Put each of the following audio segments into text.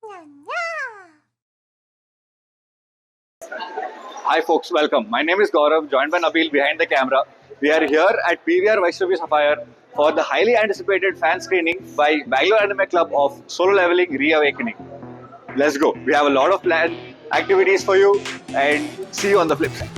Hi folks, welcome. My name is Gaurav, joined by Nabil behind the camera. We are here at PVR Vaishnavi Sapphire for the highly anticipated fan screening by Bangalore Anime Club of Solo Leveling Reawakening. Let's go. We have a lot of planned activities for you and see you on the flip side.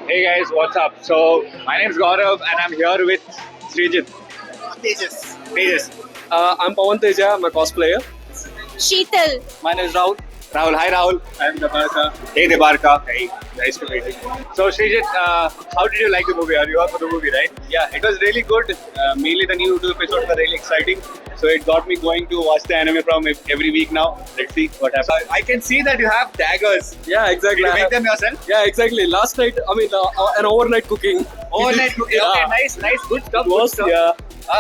Hey guys, what's up? So my name is Gaurav and I'm here with Srijit. Tejas. I'm Pawan Teja, I'm a cosplayer. Sheetal. My name is Rahul. Rahul, hi Rahul. I'm Dabarka. Hey Debarka. Hey, nice to meet you. So Srijit, how did you like the movie? Are you up for the movie, right? Yeah, it was really good. Mainly the new 2 episodes were really exciting. So it got me going to watch the anime from every week now. Let's see what happens. I can see that you have daggers. Yeah, exactly. Did you make them yourself? Yeah, exactly. Last night, an overnight cooking. Overnight cooking. Yeah. Okay, nice, good stuff. It was, good stuff. yeah.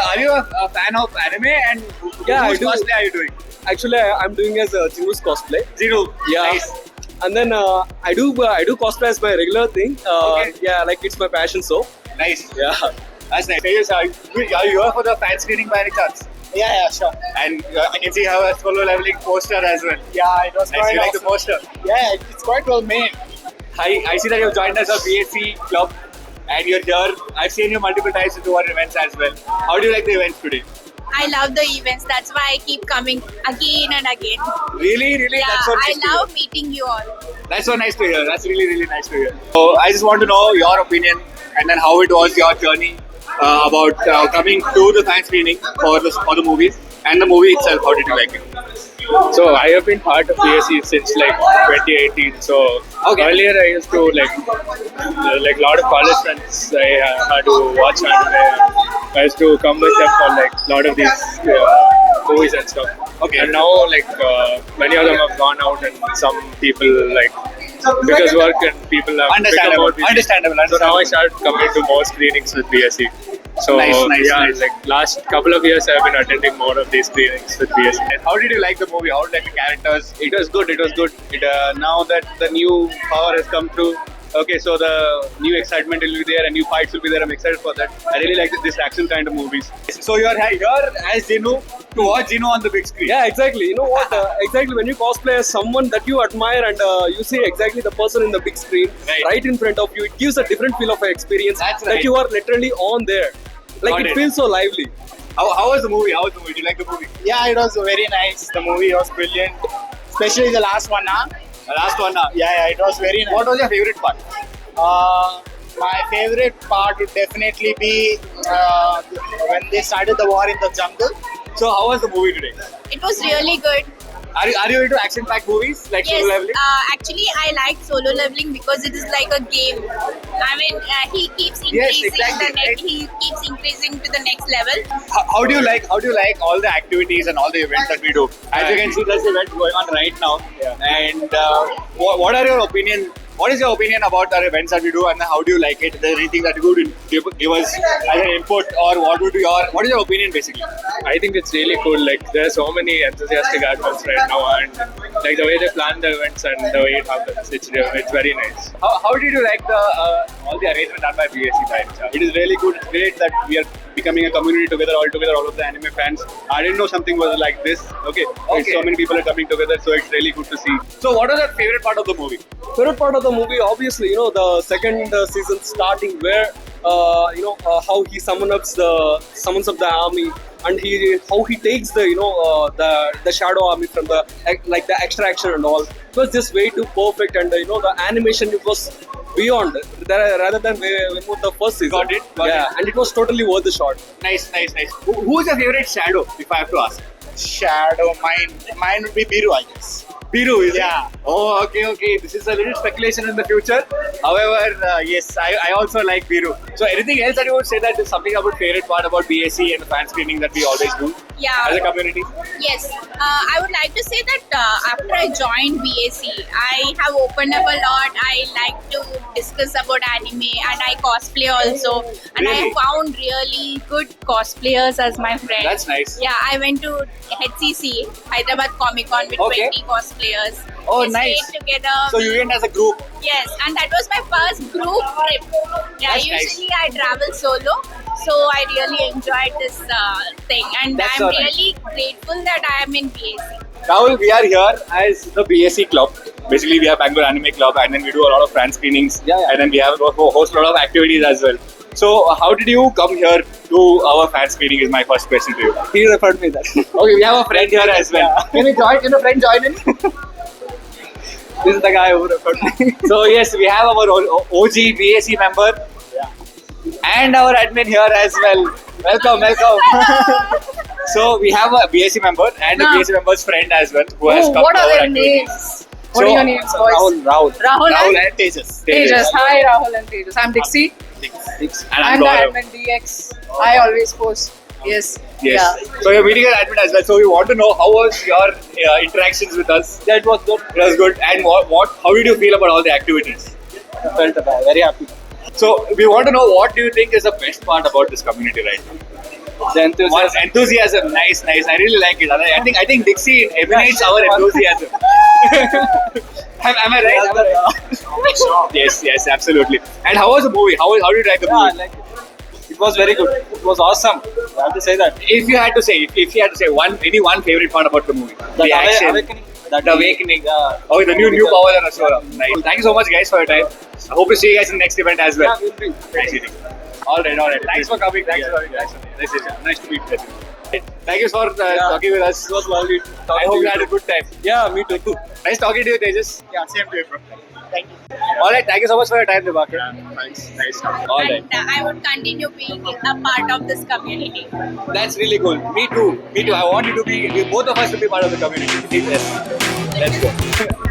Are you a fan of anime and Yeah, whose I do. cosplay are you doing? Actually, I'm doing as a Jinu's cosplay. Zero. Yeah. Nice. And then I do cosplay as my regular thing. Okay. Yeah, like it's my passion. So Nice. yeah. That's nice. Tejas, are you here for the fan screening by any chance? Yeah, sure. And I can see how a Solo Leveling poster as well. Yeah, it was Nice. quite You like the awesome. poster? Yeah, it's quite well made. I see that you've joined us at BSC Club and you're here. I've seen you multiple times to our events as well. How do you like the events today? I love the events. That's why I keep coming again and again. Really? Yeah, That's so nice I to hear. love meeting you all. That's so nice to hear. That's really nice to hear. So I just want to know your opinion and then how it was your journey about coming to the fan screening for the movies and the movie itself. How did you like it? So I have been part of BSC since like 2018. So Okay. earlier I used to like a lot of college friends. I had to watch anime. I used to come with them for like a lot of these movies and stuff. Okay. And now like many of them have gone out, and some people like because work and people have become more busy. Understandable. So now I started coming to more screenings with BSC. So Nice, yeah, nice. like last couple of years I've been attending more of these screenings with BSC. How did you like the movie? How did you like the characters? It was good. Now that the new power has come through, okay, so the new excitement will be there and new fights will be there. I'm excited for that. I really like this action kind of movies. So you're here as Jinu to watch Jinu on the big screen. Yeah, exactly. You know what? Exactly when you cosplay as someone that you admire and you see exactly the person in the big screen Right. in front of you, it gives a different feel of experience. That's Like right. you are literally on there. Like Got it it. feels so lively. How was the movie? Did you like the movie? Yeah, it was very nice. The movie was brilliant, especially the last one. Huh? The last one. Yeah, it was very nice. What was your favorite part? My favorite part would definitely be when they started the war in the jungle. So how was the movie today? It was really good. Are you into action-packed movies like Yes, Solo Leveling? actually I like solo leveling because it is like a game. I mean, he keeps Yes, increasing exactly. he keeps increasing to the next level. How do you like all the activities and all the events that we do? As you can see, there's events going on right now. Yeah. And what are your opinion? What is your opinion about the events that we do, and how do you like it? Is there anything that you could give us as an input, or what is your opinion basically? I think it's really cool. Like there are so many enthusiastic adults right now, and like the way they plan the events and the way it happens, it's very nice. How did you like all the arrangement done by BSC by any chance? It is really good. It's great that we are becoming a community together, all of the anime fans. I didn't know something was like this. Okay. Like, so many people are coming together, so it's really good to see. So what was your favorite part of the movie? Favorite part of the movie, obviously, the second season starting where how he summons up the army, and how he takes the shadow army from the extraction and all. It was just way too perfect, and the animation, it was beyond rather than when the first season. Got it. And it was totally worth the shot. Nice. Who's your favorite shadow, if I have to ask? Shadow, mine would be Biru, I guess. Biru, is Yeah. it? Oh, okay. This is a little speculation in the future. However, yes, I also like Biru. So anything else that you would say that is something about favorite part about BAC and the fan screening that we always do Yeah. as a community? Yes, I would like to say that after I joined BAC, I have opened up a lot. I like to discuss about anime and I cosplay also. And I Really? have found really good cosplayers as my friends. That's nice. Yeah, I went to HCC, Hyderabad Comic Con with Okay. 20 cosplayers. Oh, We nice. stayed together. So you went as a group. Yes, and that was my first group trip. Yeah, That's nice. usually I travel solo, so I really enjoyed this thing, and That's I'm so nice. really grateful that I am in BAC. Rahul, we are here as the BAC club. Basically, we have Bangalore Anime Club, and then we do a lot of fan screenings. Yeah. And then we have host a lot of activities as well. So, how did you come here to our fan screening? Is my first question to you. He referred me that. Okay, we have a friend here as well. Can we join? Can a friend join in? This is the guy who referred me. So yes, we have our OG BAC member and our admin here as well. Welcome, welcome. So we have a BAC member and a BAC member's friend as well who has come what to are our their activities. names? What are your names, boys? Rahul. Rahul Rahul and and Tejas. Tejas. Hi, Rahul and Tejas. I'm Dixie. And I'm I'm the Gaurav. admin DX. I always post. Yes. Yes. Yeah. So you're meeting an admin as well. So we want to know how was your interactions with us. That was good. It was good. And how did you feel about all the activities? Felt very happy. So we want to know what do you think is the best part about this community right now? The enthusiasm. Enthusiasm, nice. I really like it. I think Dixie emanates our enthusiasm. am I right? Am I right? Yes, absolutely. And how was the movie? How did you like the Yeah, I movie? like it. It was very good. It was awesome. I have to say that. If you had to say any one favorite part about the movie, the action, awakening. the awakening. Yeah. Oh, the new power that Ashura. Nice. Thank you so much, guys, for your time. I hope to see you guys in the next event as well. Yeah, we'll be. Nice meeting. All right. Thanks for coming. Nice to meet you. Thank you for talking with us. It was lovely. I hope you had a good time. Yeah, me too. Nice talking to you, Tejas. Yeah, same to you, bro. Thank you. All right, thank you so much for your time, Dibakar. Thanks. Nice. All right, And I would continue being a part of this community. that's really cool. Me too. I want you to be, both of us to be part of the community. Yes. Let's go.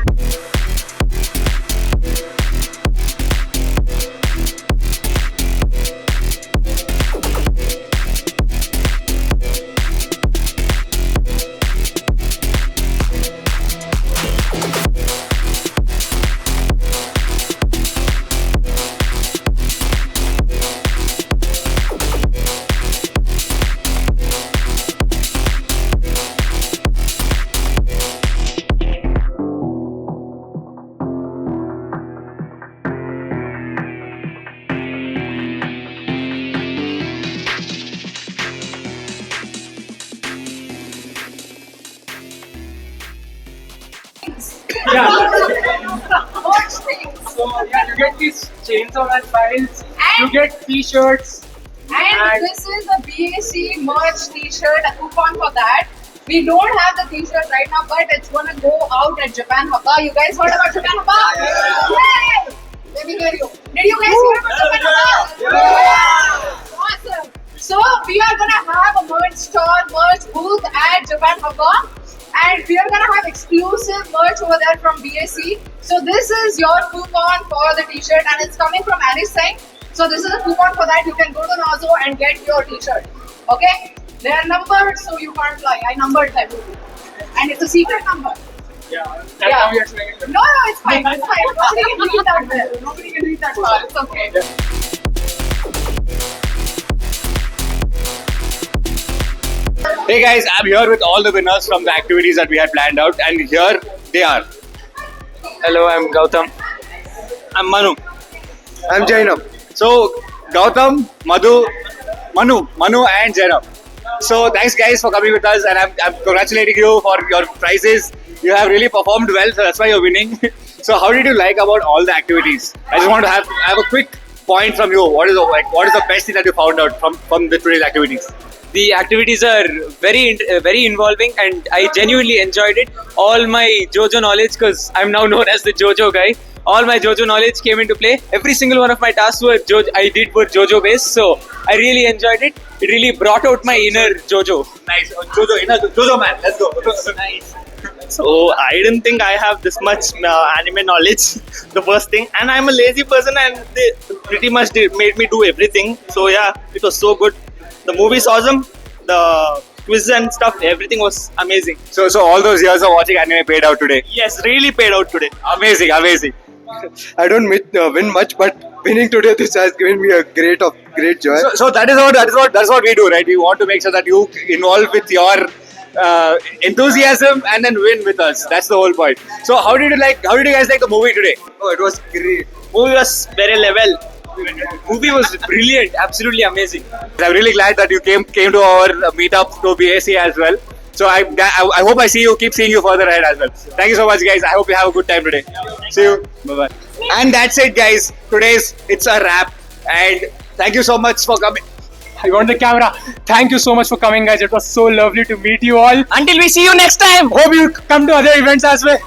So yeah, you get these chainsaw and files. You And- get T-shirts. And this is the BAC merch T-shirt, a coupon for that. We don't have the T-shirt right now, but it's gonna go out at Japan Haka. You guys heard about Japan Haka? Yay! Let me hear you. Did you guys hear about Japan Haka? Yeah! Awesome. So we are gonna have a merch booth at Japan Haka. And we are gonna have exclusive merch over there from BAC. So this is your coupon for the T-shirt, and it's coming from Alice Singh. So this is a coupon for that. You can go to Nazo and get your T-shirt. Okay? They are numbered, so you can't lie. I numbered them, and it's a secret number. Yeah. Yeah. Now you're saying it. No, it's fine. It's fine. Nobody can read that well. Nobody can read that well. It's okay. Hey guys, I'm here with all the winners from the activities that we had planned out, and here they are. Hello, I'm Gautam. I'm Manu. I'm Jainam. So, Gautam, Manu, and Jainam. So, thanks guys for coming with us, and I'm congratulating you for your prizes. You have really performed well, so that's why you're winning. So, how did you like about all the activities? I just want to have a quick point from you. What is the best thing that you found out from the today's activities? The activities are very involving, and I genuinely enjoyed it. All my JoJo knowledge, because I'm now known as the JoJo guy, all my JoJo knowledge came into play. Every single one of my tasks were I did were JoJo based, so I really enjoyed it. It really brought out my inner JoJo. Nice. Jojo man. Let's go. Nice. So I didn't think I have this much anime knowledge. The first thing, and I'm a lazy person, and they pretty much made me do everything. So yeah, it was so good. The movie's awesome. The quiz and stuff, everything was amazing. So all those years of watching anime paid out today. Yes, really paid out today. Amazing, amazing. I don't win much, but winning today this has given me a great joy. So that's what we do, right? We want to make sure that you involve with your enthusiasm and then win with us. That's the whole point. So how did you guys like the movie today? Oh, it was great. Movie was very level. Movie was brilliant, absolutely amazing. I'm really glad that you came to our meetup to BAC as well. So I hope I keep seeing you further ahead as well. Thank you so much, guys. I hope you have a good time today. See you. Bye bye. And that's it, guys. It's a wrap. And thank you so much for coming. I want the camera. Thank you so much for coming, guys. It was so lovely to meet you all. Until we see you next time. Hope you come to other events as well.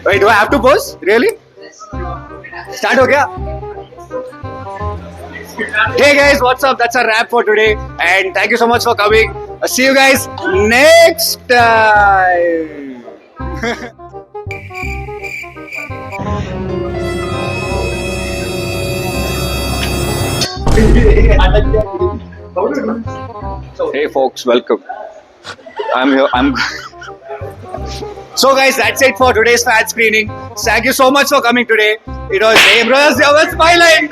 Wait, do I have to pose? Really? Start ho gaya? Hey guys, what's up? That's a wrap for today. And thank you so much for coming. See you guys next time. Hey folks, welcome. I'm here. So guys, that's it for today's fan screening. Thank you so much for coming today. It was Hey brothers, that was my line.